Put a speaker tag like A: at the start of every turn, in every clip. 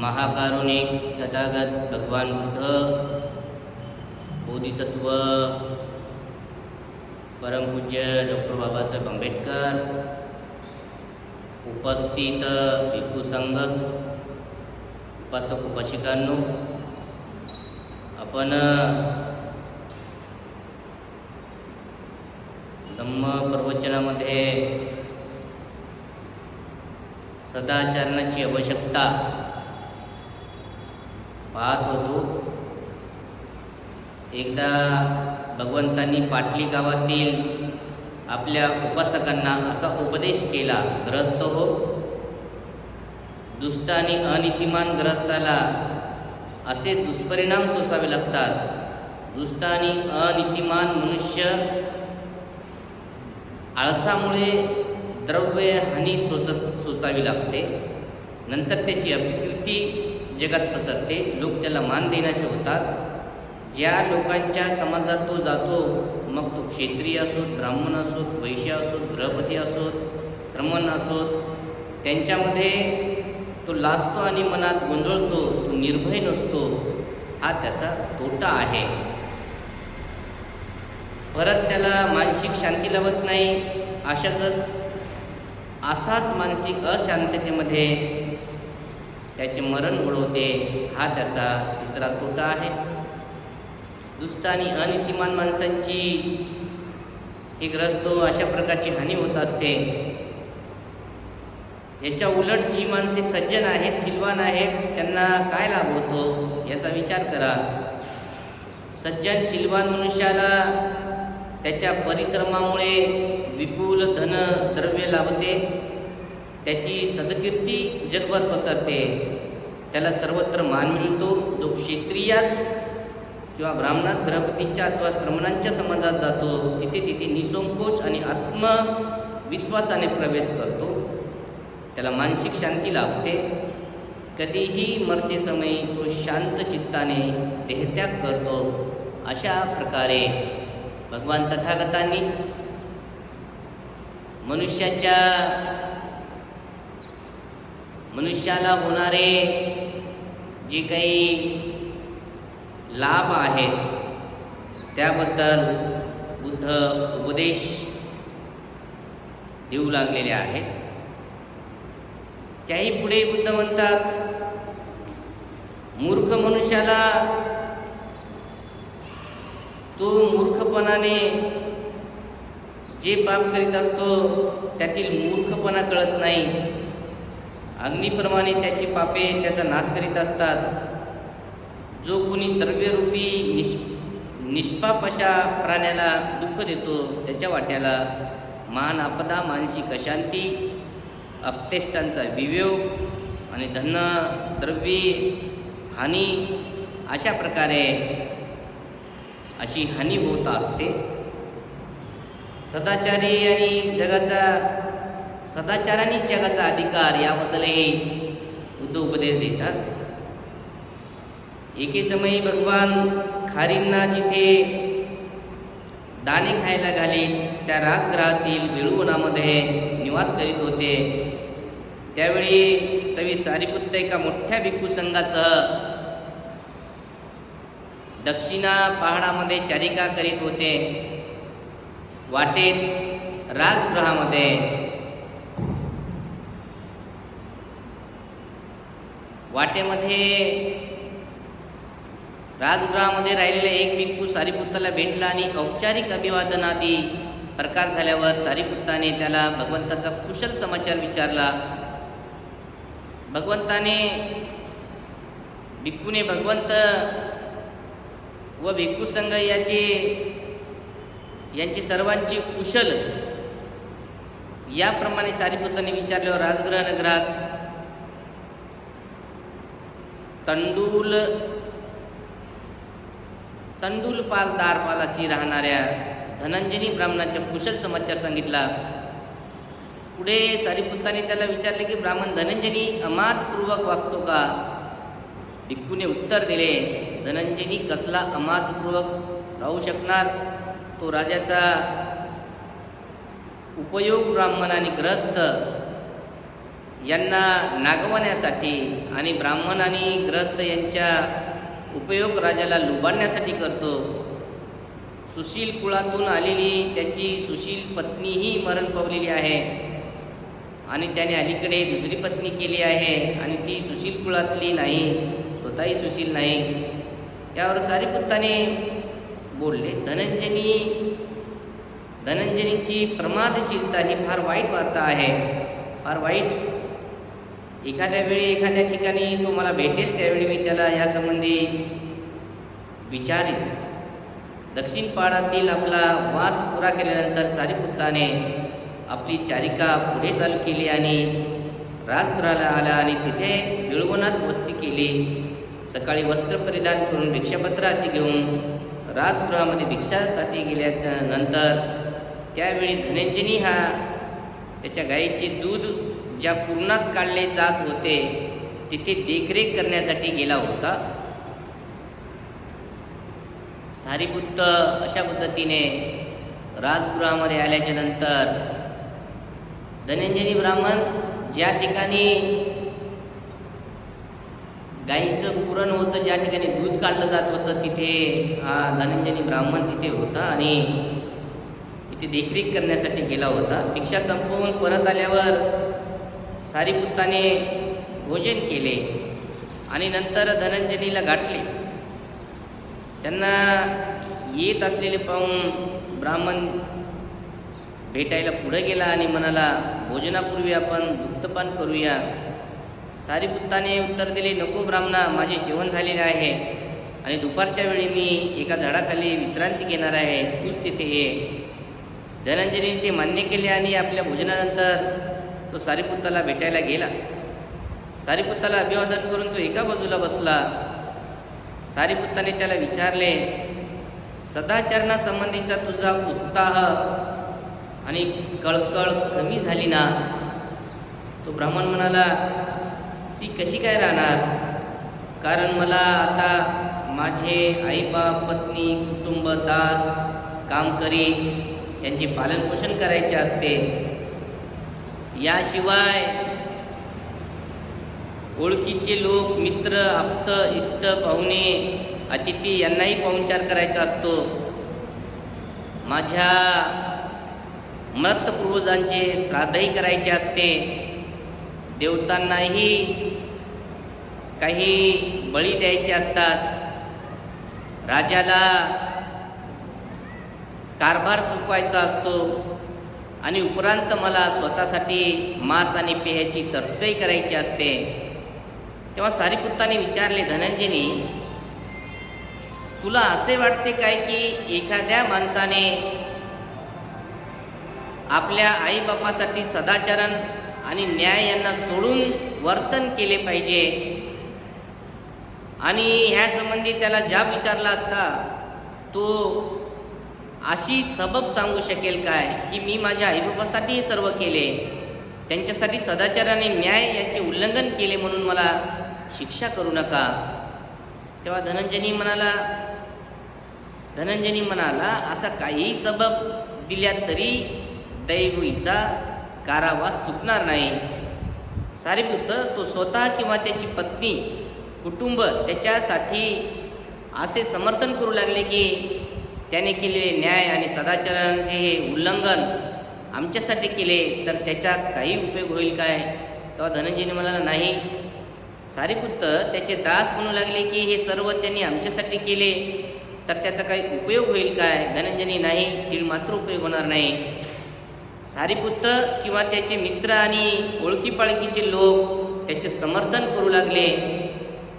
A: महाकारुणिक तथागत भगवान बुद्ध, बोधिसत्व परमपूज्य डॉक्टर बाबासाहेब आंबेडकर, उपस्थित भिक्खू संघ, उपासक उपासिकांनो, आपण धम्म प्रवचनामध्ये सदाचरणाची आवश्यकता पाहत होतो. एकदा भगवंतांनी पाटली गावातील आपल्या उपासकांना असा उपदेश केला, ग्रस्त हो, दुष्ट आणि अनितिमान ग्रस्ताला असे दुष्परिणाम सोसावे लागतात. दुष्ट आणि अनितिमान मनुष्य आळसामुळे द्रव्य हानी सोसावी लागते. नंतर त्याची अपकीर्ती जगात पसरते, लोक त्याला मान देण्याचे होतात. ज्या लोकांच्या समाजात तो जातो, मग तो क्षत्रिय असोत, ब्राह्मण असोत, वैश्य असोत, गृहपती असोत, श्रमण असोत, त्यांच्यामध्ये तो लाजतो आणि मनात गोंधळतो, तो निर्भय नसतो. हा त्याचा तोटा आहे. परत त्याला मानसिक शांती लाभत नाही. असाच मानसिक अशांततेमध्ये त्याचे मरण ओढवते. हा त्याचा तिसरा तोटा आहे. दुष्ट आणि अनितिमान माणसांची हे ग्रस्त अशा प्रकारची हानी होत असते. याच्या उलट जी माणसे सज्जन आहेत, सिलवान आहेत, त्यांना काय लाभ होतो याचा विचार करा. सज्जन सिलवान मनुष्याला त्याच्या परिश्रमामुळे विपुल धन द्रव्य लाभते. त्याची सदकीर्ती जगभर पसरते. त्याला सर्वत्र मान मिळतो. जो क्षत्रियात किंवा ब्राह्मणात, गृहपतींच्या अथवा श्रमणांच्या समाजात जातो, तिथे निसंकोच आणि आत्मविश्वासाने प्रवेश करतो. त्याला मानसिक शांती लाभते. कधीही मरते समयी तो शांत चित्ताने देहत्याग करतो. अशा प्रकारे भगवान तथागतांनी मनुष्याला होणारे जे काही लाभ आहेत त्याबद्दल बुद्ध उपदेश देऊ लागलेले आहेत. त्याही पुढे बुद्ध म्हणतात, मूर्ख मनुष्याला तो मूर्खपणाने जे पाप करीत असतो त्यातील मूर्खपणा कळत नाही. अग्नीप्रमाणे त्याची पापे त्याचा नाश करीत असतात. जो कोणी द्रव्यरूपी निष्पाप अशा प्राण्याला दुःख देतो, त्याच्या वाट्याला मान आपदा, मानसिक अशांती, अपतेष्टांचा वियोग आणि धन द्रव्य हानी अशा प्रकारे अशी हानी होत असते. सदाचाराने जगाचा अधिकार याबद्दलही बुद्ध उपदेश देतात. एके समयी भगवान खारींना जिथे दाणे खायला घाली त्या राजगृहातील वेळूवनामध्ये निवास करीत होते. त्यावेळी स्थवी सारिपुत्त एका मोठ्या भिक्खू संघासह दक्षिणा पहाडामध्ये चारिका करीत होते. राजगृहामध्ये राहिलेला एक भिक्खू सारिपुत्ताला भेटला आणि औपचारिक अभिवादनादी प्रकार झाल्यावर सारिपुत्ताने त्याला भगवंताचा कुशल समाचार विचारला. भिक्खूने भगवंत व भिक्खू संघ यांची सर्वांची कुशल याप्रमाणे सारिपुत्ताने विचारल्यावर राजगृह नगरात तंडुलपाल दारपालाशी राहणाऱ्या धनंजनी ब्राह्मणाचा कुशल समाचार सांगितला. पुढे सारिपुत्ताने त्याला विचारले की ब्राह्मण धनंजनी अमादपूर्वक वागतो का? भिक्खूने उत्तर दिले, धनंजनी कसला अमादपूर्वक राहू शकणार? तो राजाचा उपयोग ब्राह्मण आणि ग्रस्त यांना नागवण्यासाठी आणि ब्राह्मण आणि ग्रस्त यांच्या उपयोग राजाला लुबाडण्यासाठी करतो. सुशील कुळातून आलेली त्याची सुशील पत्नीही मरण पावलेली आहे आणि त्याने अलीकडे दुसरी पत्नी केली आहे आणि ती सुशील कुळातली नाही, स्वतःही सुशील नाही. यावर सारीपुत्ताने बोलले, धनंजनीची प्रमादशीलता ही फार वाईट वार्ता आहे, फार वाईट. एखाद्या वेळी एखाद्या ठिकाणी तो मला भेटेल त्यावेळी मी त्याला यासंबंधी विचारेन. दक्षिण पहाडातील आपला वास पुरा केल्यानंतर सारीपुत्ताने आपली चारिका पुढे चालू केली आणि राजगृहाला आला आणि तिथे निळवणात वस्ती केली. सकाळी वस्त्र परिधान करून भिक्षापत्र हाती घेऊन राजगृहामध्ये भिक्षासाठी गेल्यानंतर त्यावेळी धनंजनी हा त्याच्या गाईचे दूध ज्या पूर्णात काढले जात होते तिथे देखरेख करण्यासाठी गेला होता. सारीपुत्त अशा पद्धतीने राजगृहामध्ये आल्याच्या नंतर धनंजनी ब्राह्मण ज्या ठिकाणी गाईचं पुरण होतं, ज्या ठिकाणी दूध काढलं जात होतं तिथे हा धनंजनी ब्राह्मण तिथे होता आणि तिथे देखरेख करण्यासाठी गेला होता. भिक्षा संपवून परत आल्यावर सारीपुत्ताने भोजन केले आणि नंतर धनंजनीला गाठले. त्यांना येत असलेले पाहून ब्राह्मण भेटायला पुढे गेला आणि म्हणाला, भोजनापूर्वी आपण दुग्धपान करूया. सारीपुत्ताने उत्तर दिले, नको ब्राह्मणा, माझे जेवण झालेले आहे आणि दुपारच्या वेळी मी एका झाडाखाली विश्रांती घेणार आहे, तूच तिथे ये. धनंजनीने ते मान्य केले आणि आपल्या भोजनानंतर तो सारीपुत्ताला भेटायला गेला. सारीपुत्ताला अभिवादन करून तो एका बाजूला बसला. सारीपुत्ताने त्याला विचारले, सदाचरणासंबंधीचा तुझा उत्साह आणि कळकळ कमी झाली ना? तो ब्राह्मण म्हणाला, ती कशी काय राहणार, कारण मला आता माझे आईबाप, पत्नी, कुटुंब, दास, कामकरी यांचे पालनपोषण करायचे असते. याशिवाय ओळखीचे लोक, मित्र, आप्त, इष्ट, पाहुणे, अतिथी यांनाही पाहुणचार करायचा असतो. माझ्या मृत पूर्वजांचे श्राद्धही करायचे असते. देवतांनाही काही बळी द्यायचे असतात. राजाला कारभार चुकवायचा असतो आणि उपरांत मला स्वतःसाठी मांस आणि पेयाची तरतूदही करायची असते. तेव्हा सारीपुत्ताने विचारले, धनंजनी, तुला असे वाटते काय की एखाद्या माणसाने आपल्या आईबापासाठी सदाचरण आणि न्याय यांना सोडून वर्तन केले पाहिजे आणि ह्यासंबंधी त्याला जाब विचारला असता तो अशी सबब सांगू शकेल काय की मी माझ्या आईबापासाठी हे सर्व केले, त्यांच्यासाठी सदाचार आणि न्याय यांचे उल्लंघन केले म्हणून मला शिक्षा करू नका. तेव्हा धनंजनी म्हणाला, असा काहीही सबब दिल्या तरी दैवीचा कारावास चुकणार नाही. सारीपुत्र तो स्वतः किंवा त्याची पत्नी, कुटुंब त्याच्यासाठी असे समर्थन करू लागले की त्याने केलेले न्याय आणि सदाचारांचे हे उल्लंघन आमच्यासाठी केले तर त्याचा काही उपयोग होईल काय? तेव्हा धनंजयने म्हणाला, नाही. सारीपुत्र त्याचे दास म्हणू लागले की हे सर्व त्यांनी आमच्यासाठी केले तर त्याचा काही उपयोग होईल काय? धनंजयनी, नाही, तीळ मात्र उपयोग होणार नाही. सारीपुत्र किंवा त्याचे मित्र आणि ओळखीपाळखीचे लोक त्याचे समर्थन करू लागले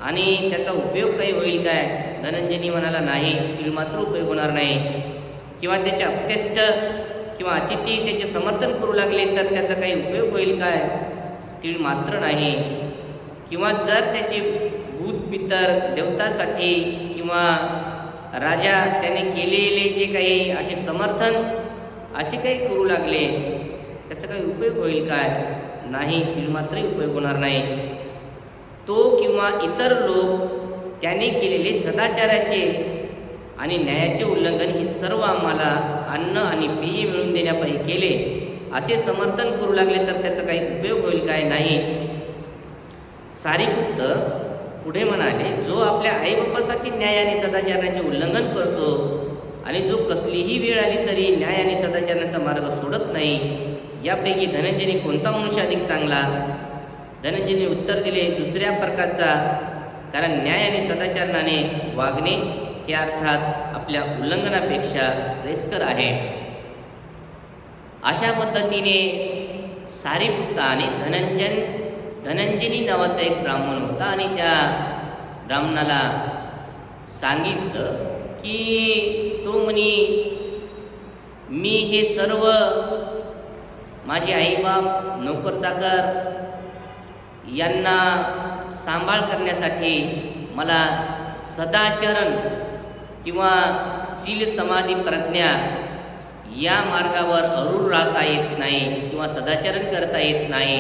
A: आणि त्याचा उपयोग काही होईल काय? धनंजयनी म्हणाला, नाही, तीळ मात्र उपयोग होणार नाही. किंवा त्याचे अप्तेष्ट किंवा अतिथी त्याचे समर्थन करू लागले तर त्याचा काही उपयोग होईल काय? तीळ मात्र नाही. किंवा जर त्याचे भूत पितर देवतासाठी किंवा राजा त्याने केलेले जे काही असे समर्थन असे काही करू लागले त्याचा काही उपयोग होईल काय? नाही, तीळ मात्रही उपयोग होणार नाही. तो किंवा इतर लोक त्याने केलेले सदाचाराचे आणि न्यायाचे उल्लंघन हे सर्व आम्हाला अन्न आणि पेय मिळवून देण्यापायी केले असे समर्थन करू लागले तर त्याचा काही उपयोग होईल काय नाही. सारीपुत्त पुढे म्हणाले, जो आपल्या आईबापासाठी न्याय आणि सदाचाराचे उल्लंघन करतो आणि जो कसलीही वेळ आली तरी न्याय आणि सदाचाराचा मार्ग सोडत नाही, यापैकी धनंजयने कोणता मनुष्य अधिक चांगला? धनंजयने उत्तर दिले, दुसऱ्या प्रकारचा, कारण न्याय आणि सदाचरणाने वागणे हे अर्थात आपल्या उल्लंघनापेक्षा श्रेयस्कर आहे. अशा पद्धतीने सारीपुत्त आणि धनंजयनी नावाचा एक ब्राह्मण होता आणि त्या ब्राह्मणाला सांगितलं की तो म्हणे, मी हे सर्व माझे आईबाप नोकर चाकर यांना सांभाळ करण्यासाठी मला सदाचरण किंवा शील समाधी प्रज्ञा या मार्गावर अरूढ राहता येत नाही किंवा सदाचरण करता येत नाही.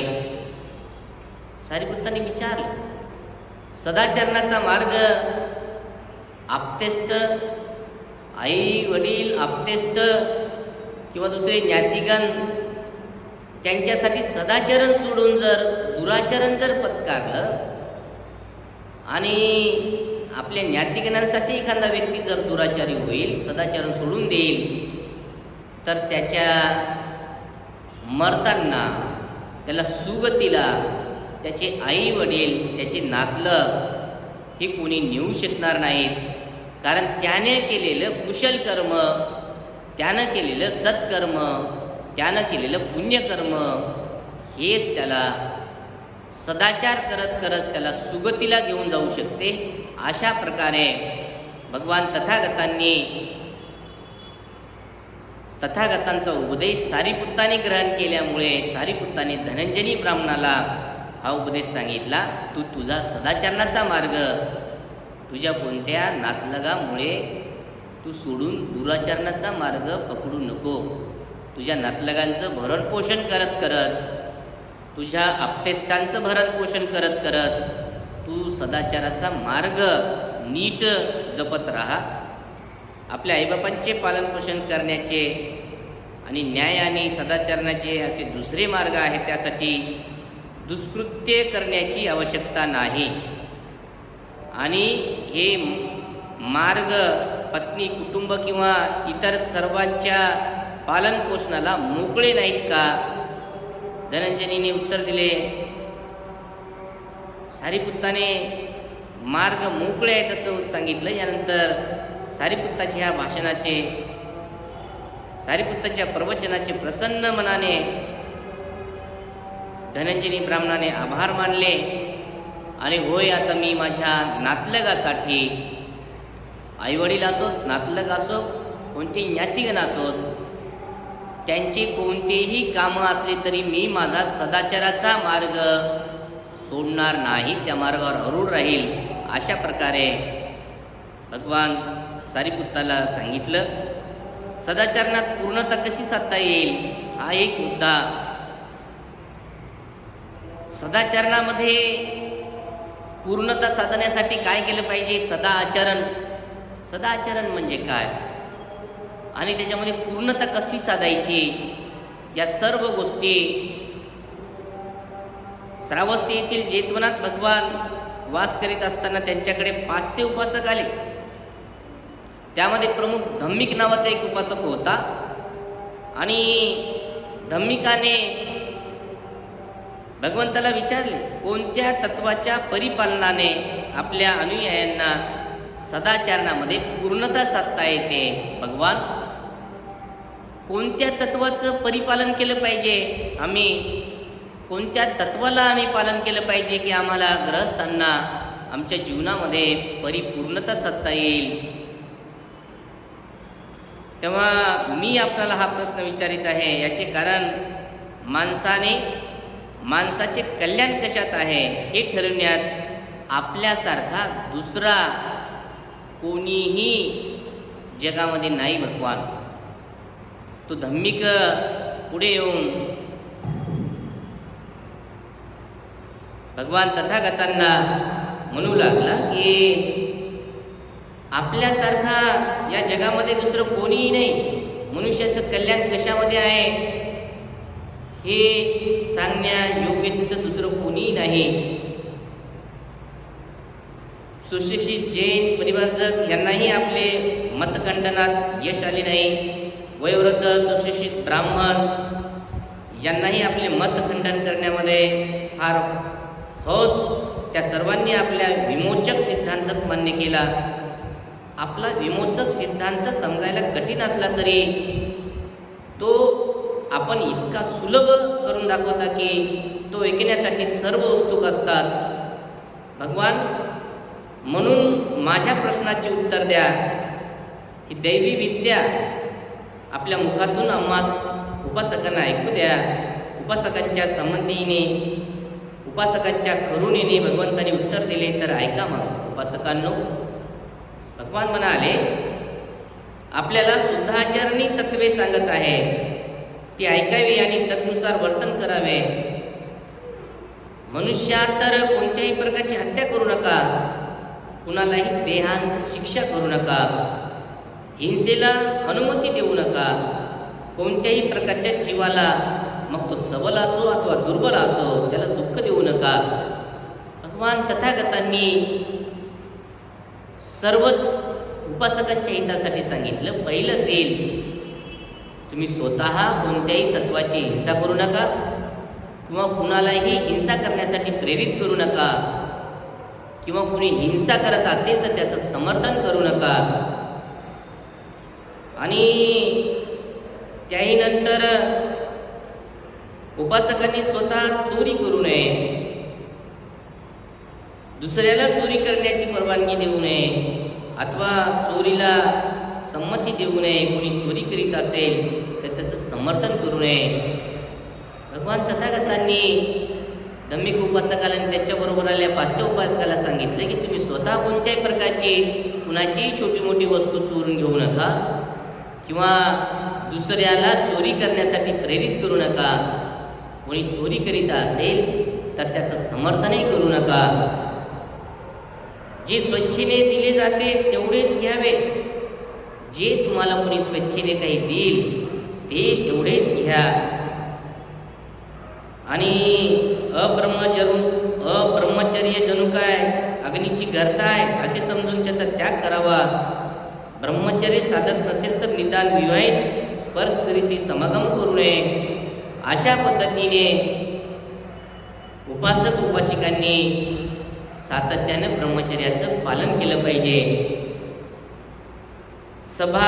A: सारीपुत्तांनी विचारलं, सदाचरणाचा मार्ग आप्तेष्ट, आई वडील आप्तेष्ट किंवा दुसरे ज्ञातिगण त्यांच्यासाठी सदाचरण सोडून जर दुराचरण जर पत्कारलं आणि आपल्या ज्ञातिगणांसाठी एखादा व्यक्ती जर दुराचारी होईल, सदाचरण सोडून देईल, तर त्याच्या मरताना त्याला सुगतीला त्याचे आई वडील त्याचे नातलग हे कोणी नेऊ शकणार नाहीत. कारण त्याने केलेलं कुशल कर्म, त्यानं केलेलं सत्कर्म, त्यानं केलेलं पुण्यकर्म हेच त्याला सदाचार करत करत त्याला सुगतीला घेऊन जाऊ शकते. अशा प्रकारे भगवान तथागतांचा उपदेश सारीपुत्ताने ग्रहण केल्यामुळे सारीपुत्ताने धनंजयनी ब्राह्मणाला हा उपदेश सांगितला, तू तुझा सदाचरणाचा मार्ग तुझ्या कोणत्या नातलगामुळे तू सोडून दुराचरणाचा मार्ग पकडू नको. तुझ्या नातलगांचं भरणपोषण करत करत, तुझ्या आप्तेष्टांचं भरणपोषण करत करत तू सदाचाराचा मार्ग नीट जपत राहा. आपल्या आईबापांचे पालनपोषण करण्याचे आणि न्याय आणि सदाचरणाचे असे दुसरे मार्ग आहेत, त्यासाठी दुष्कृत्य करण्याची आवश्यकता नाही. आणि हे मार्ग पत्नी, कुटुंब किंवा इतर सर्वांच्या पालनपोषणाला मोकळे नाहीत का? धनंजयनीने उत्तर दिले, सारीपुत्ताने मार्ग मोकळे आहेत असं सांगितलं. यानंतर सारीपुत्ताच्या ह्या भाषणाचे, सारीपुत्ताच्या प्रवचनाचे प्रसन्न मनाने धनंजयनी ब्राह्मणाने आभार मानले आणि होय, आता मी माझ्या नातलगासाठी, आईवडील असोत, नातलग असोत, कोणते ज्ञातिगण असोत, त्यांचे कोणतेही कामं असले तरी मी माझा सदाचाराचा मार्ग सोडणार नाही, त्या मार्गावर अरूढ राहील. अशा प्रकारे भगवान सारीपुत्ताला सांगितलं. सदाचरणात पूर्णता कशी साधता येईल हा एक मुद्दा. सदाचरणामध्ये पूर्णता साधण्यासाठी काय केलं पाहिजे? सदाचरण. सदाचरण म्हणजे काय आणि त्याच्यामध्ये पूर्णता कशी साधायची, या सर्व गोष्टी श्रावस्ती येथील जेतवनात भगवान वास करीत असताना त्यांच्याकडे 500 उपासक आले. त्यामध्ये प्रमुख धम्मिक नावाचा एक उपासक होता आणि धम्मिकाने भगवंताला विचारले, कोणत्या तत्वाच्या परिपालनाने आपल्या अनुयायांना सदाचरणामध्ये पूर्णता साधता येते? भगवान, कोणत्या तत्वाचं परिपालन केलं पाहिजे? आम्ही कोणत्या तत्वाला आम्ही पालन केलं पाहिजे की आम्हाला ग्रहस्थांना आमच्या जीवनामध्ये परिपूर्णता साधता येईल? तेव्हा मी आपल्याला हा प्रश्न विचारित आहे. याचे कारण माणसाचे कल्याण कशात आहे हे ठरवण्यात आपल्यासारखा दुसरा कोणीही जगामध्ये नाही. भगवान तो धम्मिक पुढे येऊन भगवान तथागतांना म्हणू लागला की आपल्यासारखा या जगामध्ये दुसरं कोणीही नाही. मनुष्याचं कल्याण कशामध्ये आहे? हे सांगण्या योग्य तिचं दुसरं कोणीही नाही. सुशिक्षित जैन परिवारजक यांनाही आपले मतखंडनात यश आले नाही. वयोवृद्ध सुशिक्षित ब्राह्मण यांनाही आपले मतखंडन करण्यामध्ये फार हौस. त्या सर्वांनी आपल्या विमोचक सिद्धांतच मान्य केला. आपला विमोचक सिद्धांत समजायला कठीण असला तरी तो आपण इतका सुलभ करून दाखवता की तो ऐकण्यासाठी सर्व उत्सुक असतात. भगवान, म्हणून माझ्या प्रश्नाचे उत्तर द्या. ही दैवी विद्या आपल्या मुखातून आम्हास उपासकांना ऐकू द्या. उपासकांच्या संबंधीने, उपासकांच्या करुणेने भगवंताने उत्तर दिले तर ऐका. मग उपासकांनो, भगवान म्हणाले आपल्याला शुद्धाचरणी तत्वे सांगत आहे, ती ऐकावी आणि तदनुसार वर्तन करावे. मनुष्यातर कोणत्याही प्रकारची हत्या करू नका, कुणालाही देहांत शिक्षा करू नका, हिंसेला अनुमती देऊ नका, कोणत्याही प्रकारच्या जीवाला, मग तो सबल असो अथवा दुर्बल असो, त्याला दुःख देऊ नका. भगवान तथागतांनी सर्वच उपासकांच्या हितासाठी सांगितलं. पहिलं असेल, तुम्ही स्वतः कोणत्याही सत्वाची हिंसा करू नका किंवा कुणालाही हिंसा करण्यासाठी प्रेरित करू नका, किंवा कुणी हिंसा करत असेल तर त्याचं समर्थन करू नका. आणि त्याही नंतर उपासकांनी स्वतः चोरी करू नये, दुसऱ्याला चोरी करण्याची परवानगी देऊ नये अथवा चोरीला संमती देऊ नये. कोणी चोरी करीत असेल तर त्याचं समर्थन करू नये. भगवान तथागतांनी धम्मिक उपासकाला आणि त्याच्याबरोबर आलेल्या 500 उपासकाला सांगितलं की तुम्ही स्वतः कोणत्याही प्रकारची कुणाचीही छोटी मोठी वस्तू चोरून घेऊ नका किंवा दुसऱ्याला चोरी करण्यासाठी प्रेरित करू नका. कोणी चोरी करीत असेल तर त्याचं समर्थनही करू नका. जे स्वेच्छेने दिले जाते तेवढेच घ्यावे. जे तुम्हाला कोणी स्वेच्छेने काही देईल ते तेवढेच घ्या. आणि अब्रह्मचर्य जणू काय अग्नीची गर्ता आहे असे समजून त्याचा त्याग करावा. ब्रह्मचर्य साधत नसेल तर निदान विवाहित परस्त्रीशी समागम करू नये. अशा पद्धतीने उपासक उपासिकांनी सातत्याने ब्रह्मचर्याचं पालन केलं पाहिजे. सभा